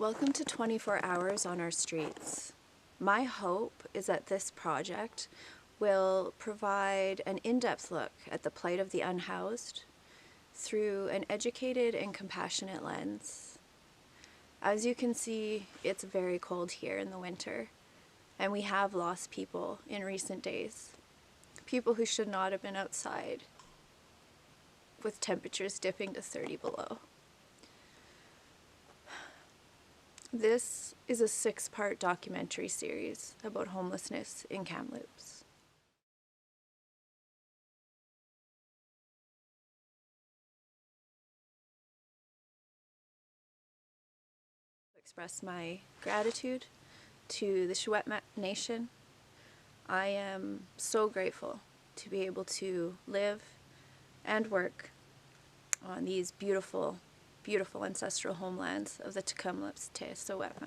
Welcome to 24 Hours on Our Streets. My hope is that this project will provide an in-depth look at the plight of the unhoused through an educated and compassionate lens. As you can see, it's very cold here in the winter, and we have lost people in recent days. People who should not have been outside with temperatures dipping to 30 below. This is a 6-part documentary series about homelessness in Kamloops. To express my gratitude to the Chouette Nation. I am so grateful to be able to live and work on these beautiful ancestral homelands of the Kamloops TELUS.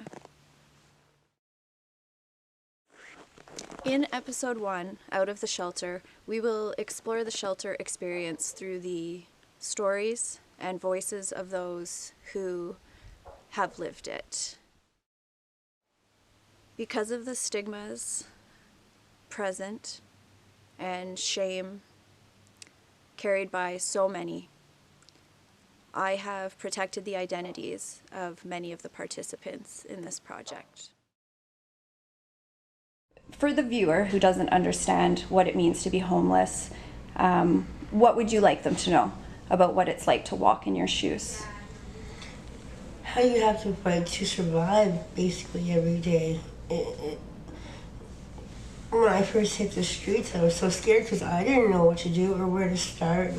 In episode 1, Out of the Shelter, we will explore the shelter experience through the stories and voices of those who have lived it. Because of the stigmas present and shame carried by so many, I have protected the identities of many of the participants in this project. For the viewer who doesn't understand what it means to be homeless, what would you like them to know about what it's like to walk in your shoes? How you have to fight to survive basically every day. When I first hit the streets, I was so scared because I didn't know what to do or where to start.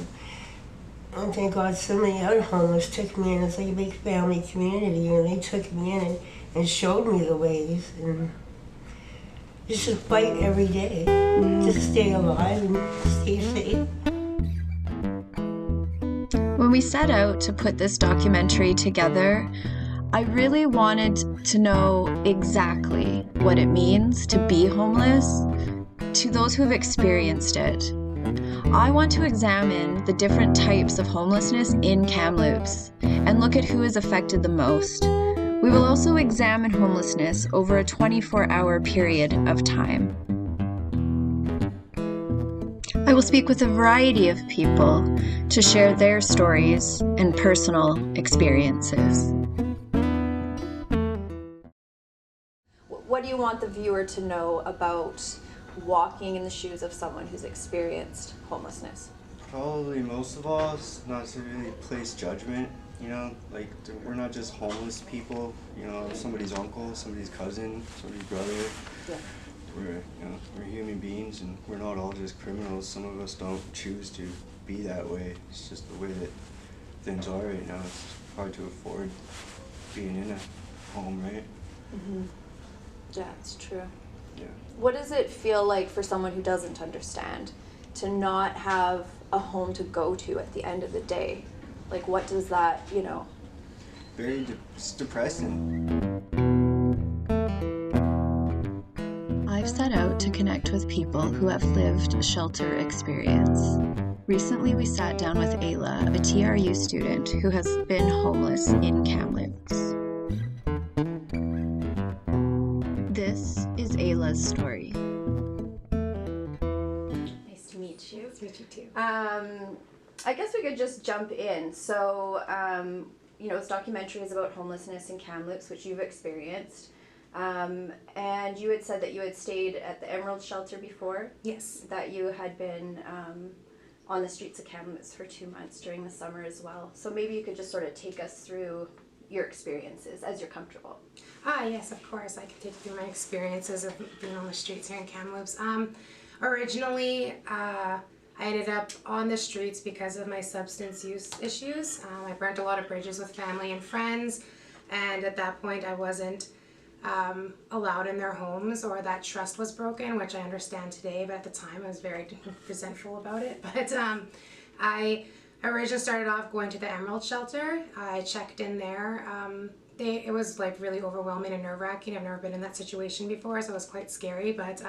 And thank God so many other homeless took me in. It's like a big family community, and they took me in and showed me the ways. And just to fight every day, to stay alive and stay safe. When we set out to put this documentary together, I really wanted to know exactly what it means to be homeless to those who have experienced it. I want to examine the different types of homelessness in Kamloops and look at who is affected the most. We will also examine homelessness over a 24-hour period of time. I will speak with a variety of people to share their stories and personal experiences. What do you want the viewer to know about walking in the shoes of someone who's experienced homelessness? Probably most of all, it's not to really place judgment, like we're not just homeless people, somebody's uncle, somebody's cousin, somebody's brother. Yeah. We're human beings, and we're not all just criminals. Some of us don't choose to be that way. It's just the way that things are right now. It's hard to afford being in a home, right? Mm-hmm. Yeah, it's true. Yeah. What does it feel like for someone who doesn't understand to not have a home to go to at the end of the day? Like, what does that, It's depressing. I've set out to connect with people who have lived a shelter experience. Recently, we sat down with Ayla, a TRU student who has been homeless in Kamloops. This is Ayla's story. Nice to meet you. Nice to meet you too. I guess we could just jump in. So, this documentary is about homelessness in Kamloops, which you've experienced. And you had said that you had stayed at the Emerald Shelter before. Yes. That you had been on the streets of Kamloops for 2 months during the summer as well. So maybe you could just sort of take us through your experiences as you're comfortable. Yes, of course. I can take you through my experiences of being on the streets here in Kamloops. Originally, I ended up on the streets because of my substance use issues. I burnt a lot of bridges with family and friends, and at that point I wasn't allowed in their homes, or that trust was broken, which I understand today, but at the time I was very resentful about it. But I originally started off going to the Emerald Shelter. I checked in there. It was like really overwhelming and nerve-wracking. I've never been in that situation before, so it was quite scary. But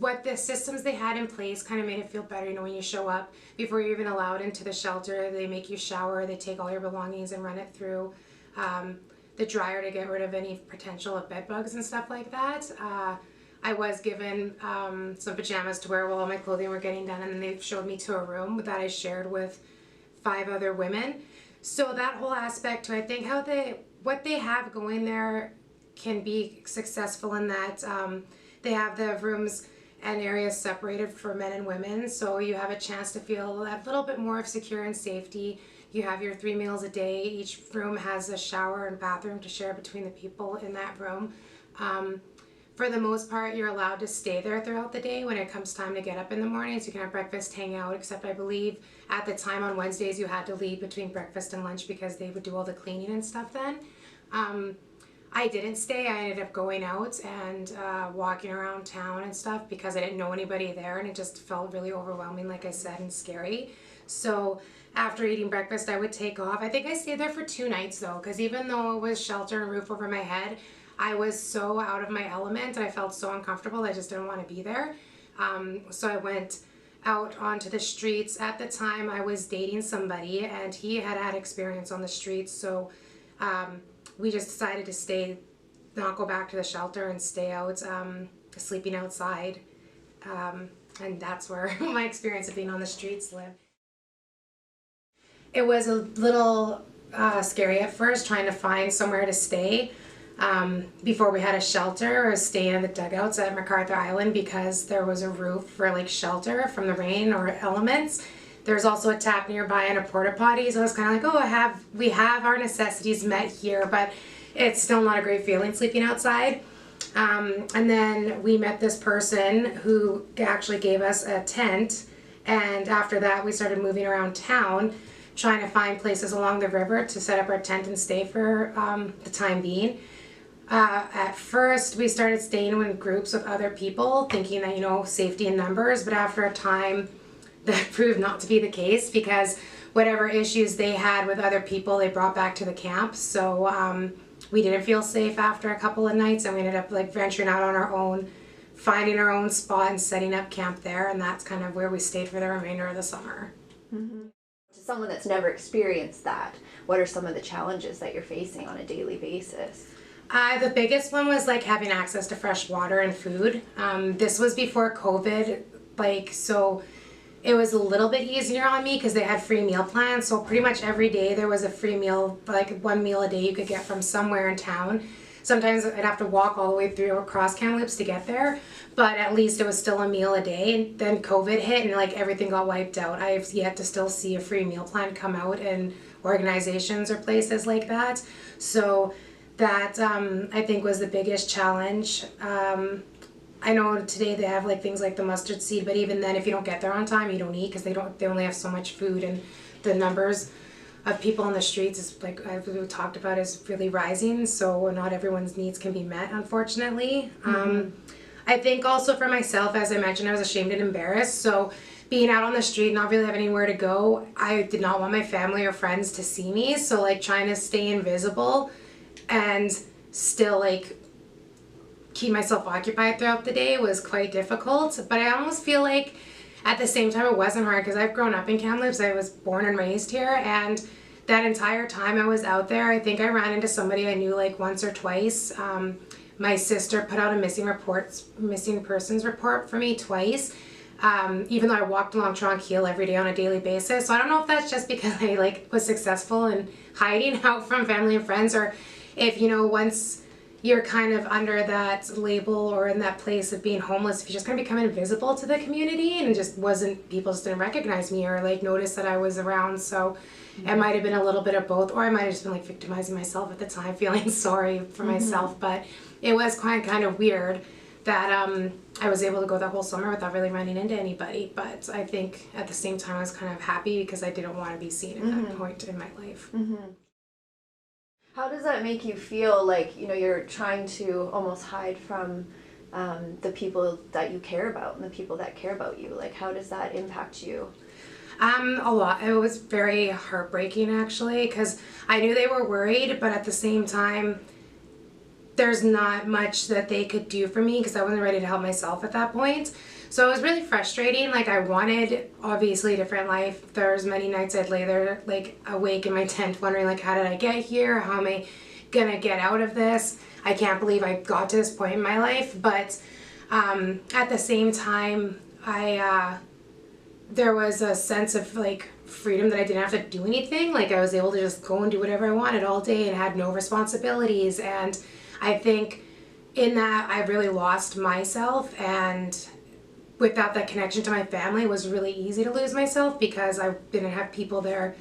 what the systems they had in place kind of made it feel better. When you show up, before you're even allowed into the shelter, they make you shower, they take all your belongings and run it through the dryer to get rid of any potential of bed bugs and stuff like that. I was given some pajamas to wear while all my clothing were getting done, and then they showed me to a room that I shared with 5 other women. So that whole aspect to, I think, what they have going there can be successful in that they have the rooms and areas separated for men and women, so you have a chance to feel a little bit more of secure and safety. You have your 3 meals a day. Each room has a shower and bathroom to share between the people in that room. For the most part, you're allowed to stay there throughout the day when it comes time to get up in the mornings. You can have breakfast, hang out, except I believe at the time on Wednesdays you had to leave between breakfast and lunch because they would do all the cleaning and stuff then. I didn't stay. I ended up going out and walking around town and stuff because I didn't know anybody there, and it just felt really overwhelming, like I said, and scary. So after eating breakfast, I would take off. I think I stayed there for 2 nights though, because even though it was shelter and roof over my head, I was so out of my element. I felt so uncomfortable. I just didn't want to be there. So I went out onto the streets. At the time, I was dating somebody, and he had had experience on the streets. So we just decided to stay, not go back to the shelter, and stay out, sleeping outside. And that's where my experience of being on the streets lived. It was a little scary at first, trying to find somewhere to stay. Before we had a shelter or stay in the dugouts at MacArthur Island, because there was a roof for like shelter from the rain or elements. There's also a tap nearby and a porta potty, so I was kind of like, oh, we have our necessities met here, but it's still not a great feeling sleeping outside. And then we met this person who actually gave us a tent, and after that we started moving around town trying to find places along the river to set up our tent and stay for the time being. At first we started staying in groups with other people, thinking that, you know, safety in numbers, but after a time that proved not to be the case, because whatever issues they had with other people they brought back to the camp. So we didn't feel safe after a couple of nights, and we ended up like venturing out on our own, finding our own spot and setting up camp there, and that's kind of where we stayed for the remainder of the summer. Mm-hmm. To someone that's never experienced that, what are some of the challenges that you're facing on a daily basis? The biggest one was like having access to fresh water and food. This was before COVID, so it was a little bit easier on me because they had free meal plans. So pretty much every day there was a free meal, like 1 meal a day you could get from somewhere in town. Sometimes I'd have to walk all the way through across Kamloops to get there, but at least it was still a meal a day. And then COVID hit and like everything got wiped out. I've yet to still see a free meal plan come out in organizations or places like that. So that I think was the biggest challenge. I know today they have like things like the mustard seed, but even then if you don't get there on time you don't eat, because they only have so much food, and the numbers of people on the streets is like we talked about is really rising, so not everyone's needs can be met, unfortunately. Mm-hmm. I think also for myself, as I mentioned, I was ashamed and embarrassed, so being out on the street, not really having anywhere to go, I did not want my family or friends to see me, so like trying to stay invisible and still like keep myself occupied throughout the day was quite difficult. But I almost feel like at the same time it wasn't hard, because I've grown up in Kamloops. I was born and raised here, and that entire time I was out there, I think I ran into somebody I knew like once or twice. My sister put out a missing persons report for me twice, even though I walked along Tranquille every day on a daily basis. So I don't know if that's just because I like was successful in hiding out from family and friends, or if, you know, once you're kind of under that label or in that place of being homeless, if you just kind of become invisible to the community, and people just didn't recognize me or like notice that I was around. So it might have been a little bit of both, or I might have just been like victimizing myself at the time, feeling sorry for myself. But it was kind of weird that I was able to go that whole summer without really running into anybody. But I think at the same time I was kind of happy, because I didn't want to be seen at that point in my life. How does that make you feel, like, you know, you're trying to almost hide from the people that you care about and the people that care about you? Like, how does that impact you? A lot. It was very heartbreaking, actually, because I knew they were worried, but at the same time, there's not much that they could do for me, because I wasn't ready to help myself at that point. So it was really frustrating. Like, I wanted, obviously, a different life. There's many nights I'd lay there, like, awake in my tent, wondering, like, how did I get here? How am I gonna get out of this. I can't believe I got to this point in my life. But at the same time, there was a sense of like freedom that I didn't have to do anything. Like I was able to just go and do whatever I wanted all day and had no responsibilities. And I think in that I really lost myself, and without that connection to my family, it was really easy to lose myself because I didn't have people there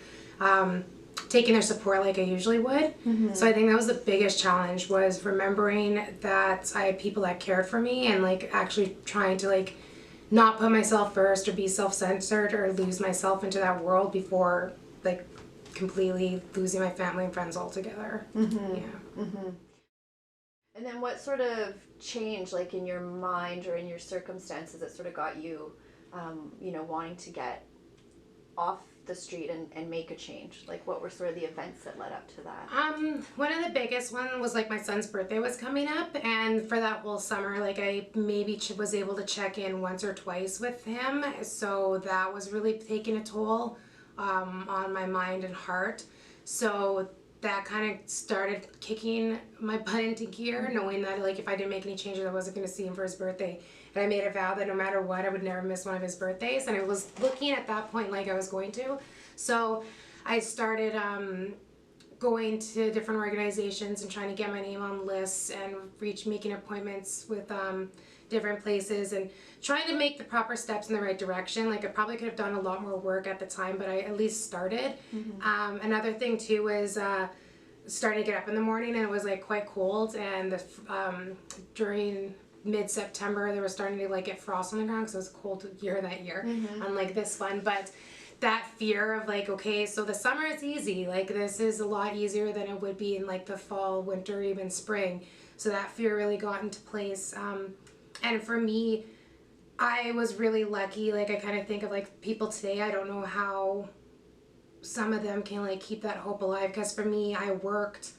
taking their support like I usually would. So I think that was the biggest challenge, was remembering that I had people that cared for me, and like actually trying to like not put myself first or be self-centered or lose myself into that world before like completely losing my family and friends altogether. And then what sort of change, like in your mind or in your circumstances, that sort of got you, wanting to get off the street and make a change? Like what were sort of the events that led up to that? One of the biggest one was like my son's birthday was coming up, and for that whole summer, like I maybe was able to check in once or twice with him. So that was really taking a toll on my mind and heart. So that kind of started kicking my butt into gear, knowing that like if I didn't make any changes, I wasn't going to see him for his birthday. And I made a vow that no matter what, I would never miss one of his birthdays. And I was looking at that point like I was going to. So I started going to different organizations and trying to get my name on lists and making appointments with different places and trying to make the proper steps in the right direction. Like I probably could have done a lot more work at the time, but I at least started. Another thing too was starting to get up in the morning, and it was like quite cold, and during mid-September there was starting to like get frost on the ground because it was a cold year that year, unlike this one. But that fear of like, okay, so the summer is easy, like this is a lot easier than it would be in like the fall, winter, even spring. So that fear really got into place. And for me, I was really lucky. Like I kind of think of like people today, I don't know how some of them can like keep that hope alive, because for me, I worked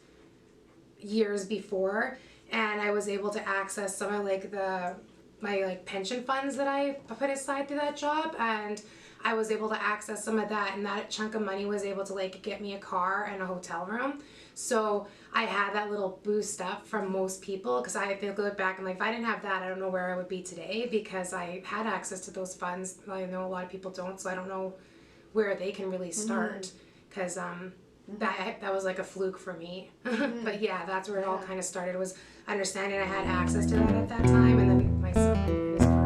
years before and I was able to access some of like my like pension funds that I put aside through that job, and I was able to access some of that, and that chunk of money was able to like get me a car and a hotel room. So I had that little boost up from most people, because I look back and like if I didn't have that, I don't know where I would be today, because I had access to those funds. I know a lot of people don't, so I don't know where they can really start, because that was like a fluke for me. But yeah, that's where it all kind of started, was understanding I had access to that at that time, and then my son and his birthday.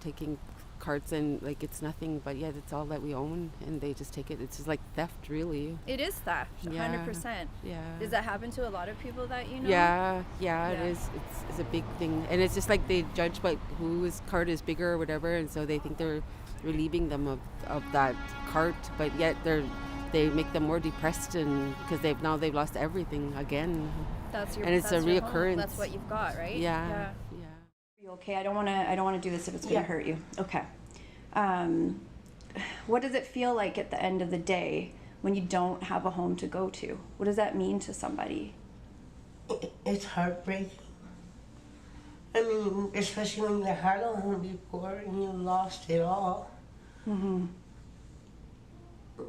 Taking carts, and like it's nothing, but yet it's all that we own, and they just take it. It's just like theft, really. It is theft, 100%. Yeah. Does that happen to a lot of people that you know? Yeah, it is. It's a big thing, and it's just like they judge by whose cart is bigger or whatever, and so they think they're relieving them of that cart, but yet they make them more depressed, and because they've lost everything again. And it's a reoccurrence. That's what you've got, right? Yeah. Okay, I don't want to do this if it's going to hurt you. Okay. What does it feel like at the end of the day when you don't have a home to go to? What does that mean to somebody? It's heartbreaking. I mean, especially when you had a home before and you lost it all.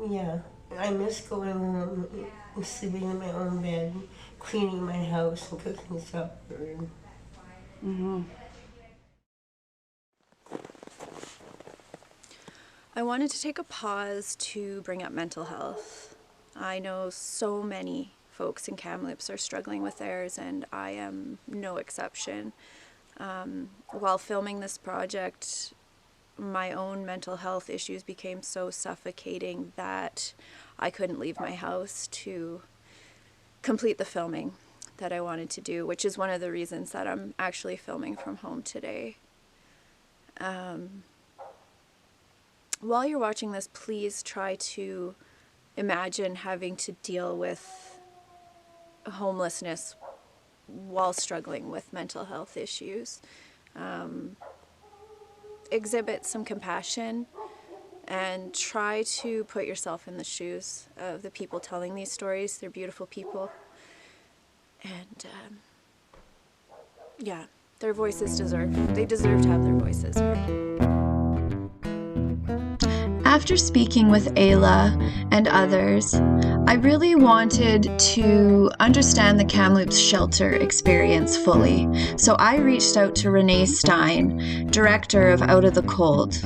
Yeah, I miss going home and sleeping in my own bed, cleaning my house and cooking supper. I wanted to take a pause to bring up mental health. I know so many folks in Kamloops are struggling with theirs, and I am no exception. While filming this project, my own mental health issues became so suffocating that I couldn't leave my house to complete the filming that I wanted to do, which is one of the reasons that I'm actually filming from home today. While you're watching this, please try to imagine having to deal with homelessness while struggling with mental health issues. Exhibit some compassion and try to put yourself in the shoes of the people telling these stories. They're beautiful people. And yeah, their voices deserve to have their voices heard. After speaking with Ayla and others, I really wanted to understand the Kamloops shelter experience fully. So I reached out to Renee Stein, director of Out of the Cold.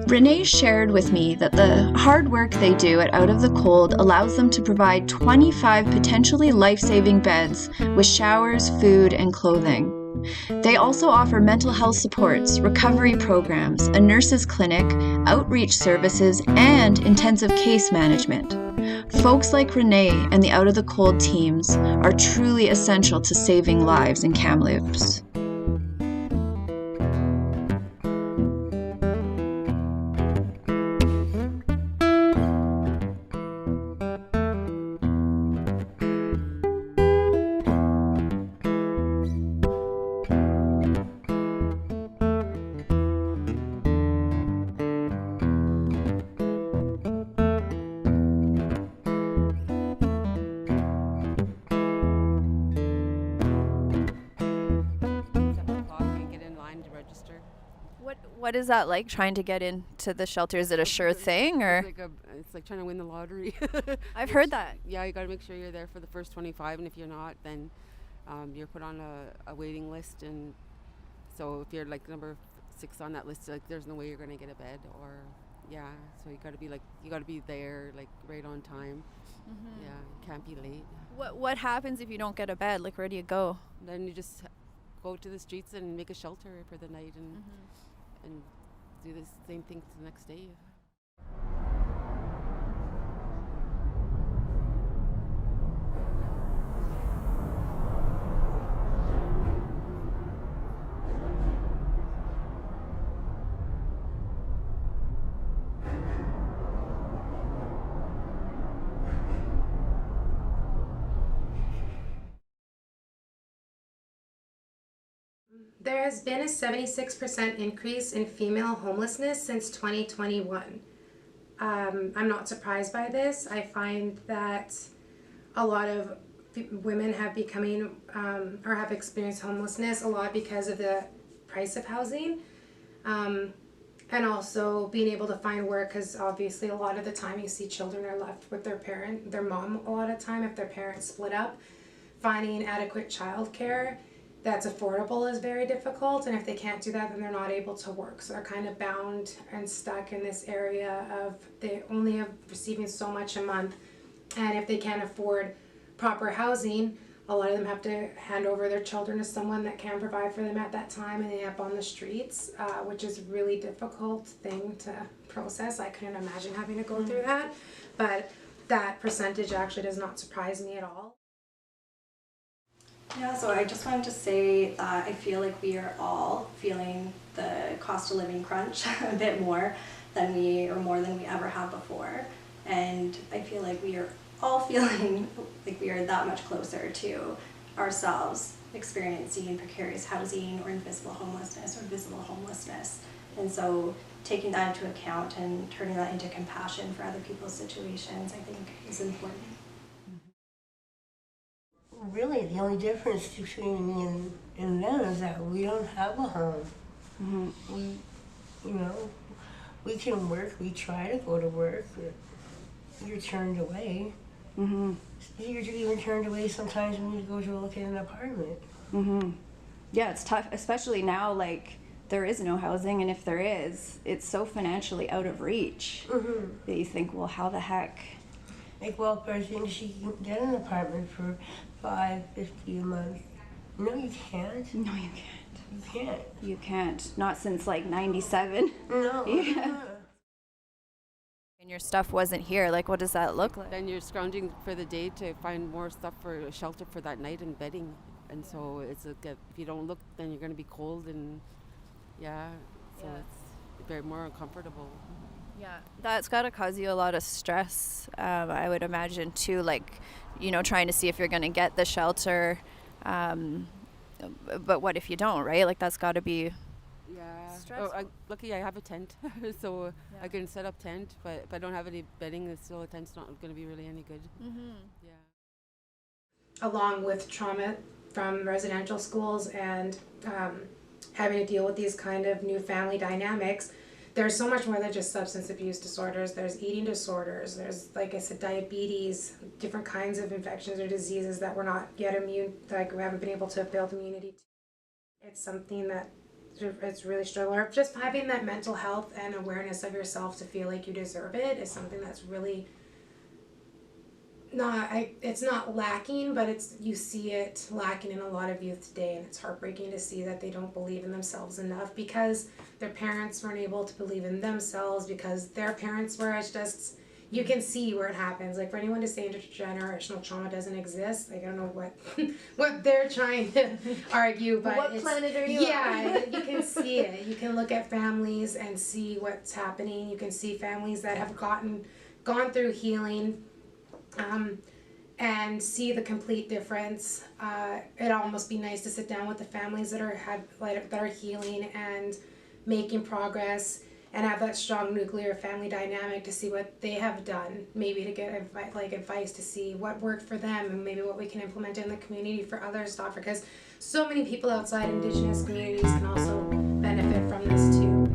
Renee shared with me that the hard work they do at Out of the Cold allows them to provide 25 potentially life-saving beds with showers, food, and clothing. They also offer mental health supports, recovery programs, a nurse's clinic, outreach services, and intensive case management. Folks like Renee and the Out of the Cold teams are truly essential to saving lives in Kamloops. What is that like, trying to get into the shelter? Is it a sure thing, or? It's like trying to win the lottery. I've heard that. Yeah, you got to make sure you're there for the first 25, and if you're not, then you're put on a waiting list. And so if you're like number 6 on that list, like there's no way you're going to get a bed. Or yeah, so you got to be there like right on time. Mm-hmm. Yeah, you can't be late. What happens if you don't get a bed? Like, where do you go? Then you just go to the streets and make a shelter for the night, and and do the same thing the next day. There has been a 76% increase in female homelessness since 2021. I'm not surprised by this. I find that a lot of women have or have experienced homelessness a lot because of the price of housing, and also being able to find work, because obviously a lot of the time you see children are left with their mom a lot of time if their parents split up. Finding adequate childcare that's affordable is very difficult, and if they can't do that, then they're not able to work. So they're kind of bound and stuck in this area of they only have receiving so much a month, and if they can't afford proper housing, a lot of them have to hand over their children to someone that can provide for them at that time, and they end up on the streets, which is a really difficult thing to process. I couldn't imagine having to go through that, but that percentage actually does not surprise me at all. Yeah, so I just wanted to say that I feel like we are all feeling the cost of living crunch a bit more than we ever have before. And I feel like we are all feeling like we are that much closer to ourselves experiencing precarious housing or invisible homelessness or visible homelessness. And so taking that into account and turning that into compassion for other people's situations, I think is important. Really, the only difference between me and them is that we don't have a home. Mm-hmm. We can work, we try to go to work, but you're turned away. Mm-hmm. You're even turned away sometimes when you go to look at an apartment. Mm-hmm. Yeah, it's tough, especially now, like, there is no housing, and if there is, it's so financially out of reach that you think, well, how the heck? Like, well, I think she can get an apartment for $5.50 a month. No, you can't. No, you can't. You can't. You can't. Not since like 97. No. Yeah. And your stuff wasn't here. Like, what does that look like? Then you're scrounging for the day to find more stuff for shelter for that night and bedding. And so it's if you don't look, then you're going to be cold and it's very more uncomfortable. Yeah, that's got to cause you a lot of stress, I would imagine, too, like, trying to see if you're going to get the shelter, but what if you don't, right? Like, that's got to be Yeah. Stressful. Luckily I have a tent, so Yeah. I can set up tent. But if I don't have any bedding, so a tent's not going to be really any good. Yeah. Along with trauma from residential schools and having to deal with these kind of new family dynamics, there's so much more than just substance abuse disorders. There's eating disorders. There's, like I said, diabetes, different kinds of infections or diseases that we're not yet immune, like we haven't been able to build immunity to. It's something that it's really struggle. Or just having that mental health and awareness of yourself to feel like you deserve it is something that's really it's not lacking, but you see it lacking in a lot of youth today, and it's heartbreaking to see that they don't believe in themselves enough because their parents weren't able to believe in themselves because their parents were. It's just, you can see where it happens. Like, for anyone to say intergenerational trauma doesn't exist, like, I don't know what what they're trying to argue, but what planet are you on? You can see it. You can look at families and see what's happening. You can see families that have gone through healing, and see the complete difference. It'd almost be nice to sit down with the families that are healing and making progress, and have that strong nuclear family dynamic to see what they have done, maybe to get advice to see what worked for them and maybe what we can implement in the community for others to offer, because so many people outside Indigenous communities can also benefit from this too.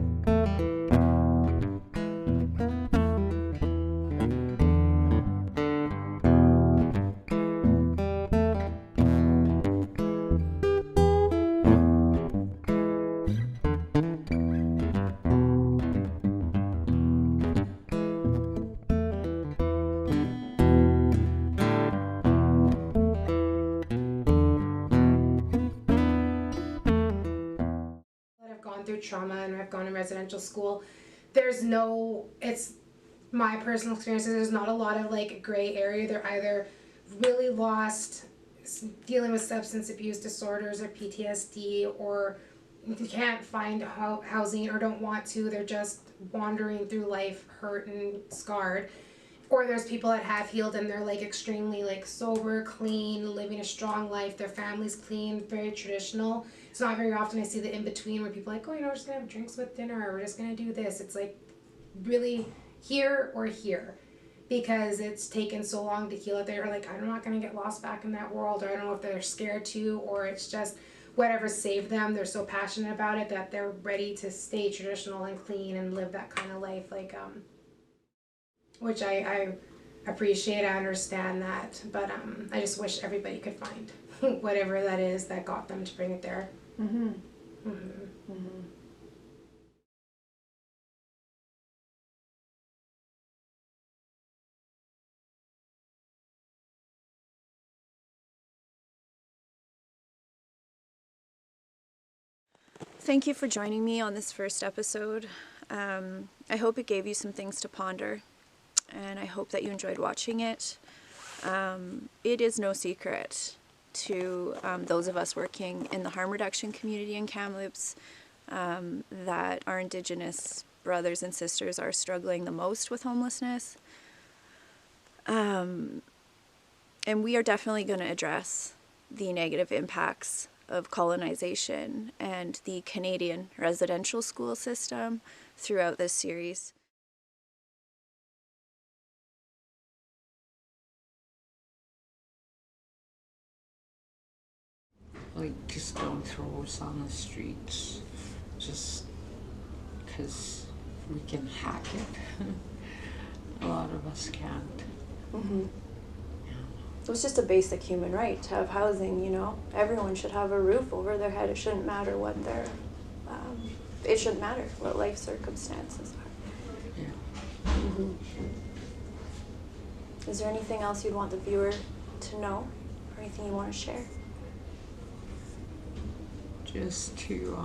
Through trauma and I've gone to residential school, it's my personal experiences, there's not a lot of like gray area. They're either really lost, dealing with substance abuse disorders or PTSD, or can't find housing or don't want to, they're just wandering through life hurt and scarred. Or there's people that have healed and they're like extremely like sober, clean, living a strong life. Their family's clean, very traditional. It's not very often I see the in-between where people are like, oh, we're just gonna have drinks with dinner, or we're just gonna do this. It's like really here or here, because it's taken so long to heal it. They're like, I'm not gonna get lost back in that world, or I don't know if they're scared to, or it's just whatever saved them. They're so passionate about it that they're ready to stay traditional and clean and live that kind of life, which I appreciate. I understand that, but I just wish everybody could find whatever that is that got them to bring it there. Thank you for joining me on this first episode. I hope it gave you some things to ponder, and I hope that you enjoyed watching it. It is no secret to those of us working in the harm reduction community in Kamloops that our Indigenous brothers and sisters are struggling the most with homelessness. And we are definitely going to address the negative impacts of colonization and the Canadian residential school system throughout this series. Like, just don't throw us on the streets just because we can hack it. A lot of us can't. It's just a basic human right to have housing, you know. Everyone should have a roof over their head. It shouldn't matter what it shouldn't matter what life circumstances are. Yeah. Is there anything else you'd want the viewer to know, or anything you want to share? Just to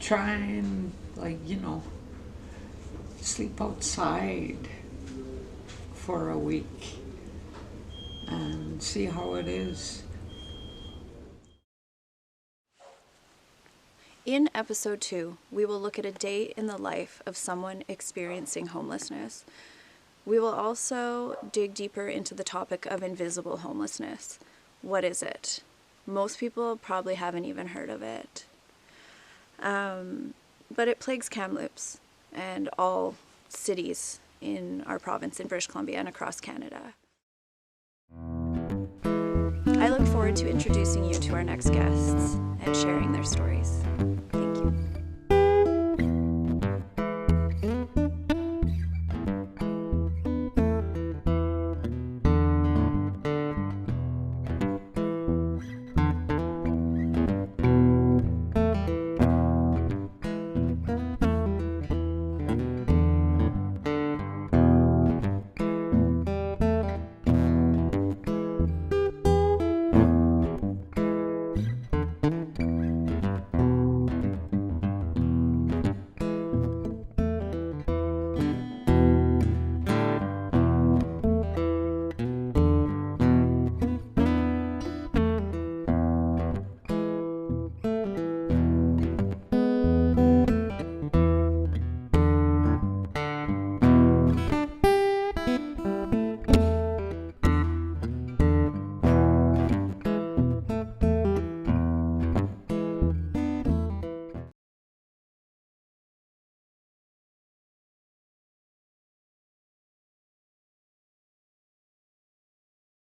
try and, like, you know, sleep outside for a week and see how it is. In episode 2, we will look at a day in the life of someone experiencing homelessness. We will also dig deeper into the topic of invisible homelessness, what is it? Most people probably haven't even heard of it. But it plagues Kamloops and all cities in our province in British Columbia and across Canada. I look forward to introducing you to our next guests and sharing their stories.